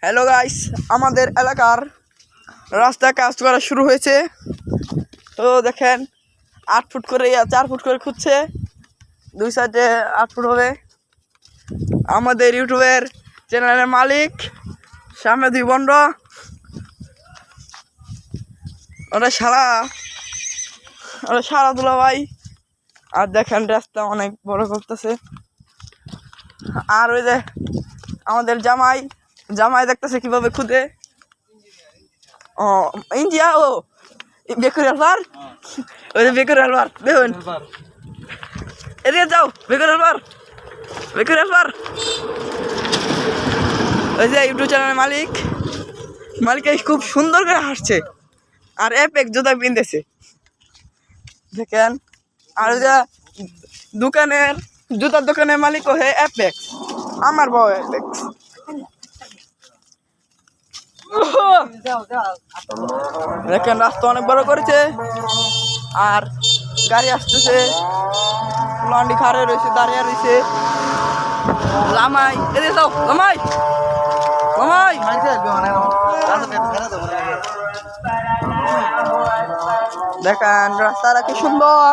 Hello guys, আমাদের এলাকার রাস্তা কাজ করা শুরু হয়েছে। তো দেখেন 8 ফুট করে 4 ফুট করে খুঁজছে, 2 সাইডে 8 ফুট হবে। আমাদের ইউটিউবের চ্যানেলের মালিক সামনে 2 বন্ড, ওরা সারা দুলা ভাই। আর দেখেন রাস্তা অনেক বড় করতেছে। আর ওই যে আমাদের জামাই দেখতেছে কিভাবে খুদে। ও ইন্ডিয়া, ও বেকুর আলবার, ওই যে বেকুর আলবার দেখুন, এদিকে যাও। বেকুর আলবার ওই যে ইউটিউব চ্যানেলের মালিক খুব সুন্দর করে হাসছে আর অ্যাপেক্স জুতা পিনতেছে দেখেন। আর ওই যে জুতার দোকানের মালিক হয়ে অ্যাপেক্স, আমার বউ অ্যাপেক্স। দেখেন রাস্তা অনেক বড় করেছে আর গাড়ি আসতেছে, লন্ডি খাড়ে রয়েছে, দাঁড়িয়ে রয়েছে। লামাই এদিকে যাও, লামাই দেখেন রাস্তাটা কি সুন্দর।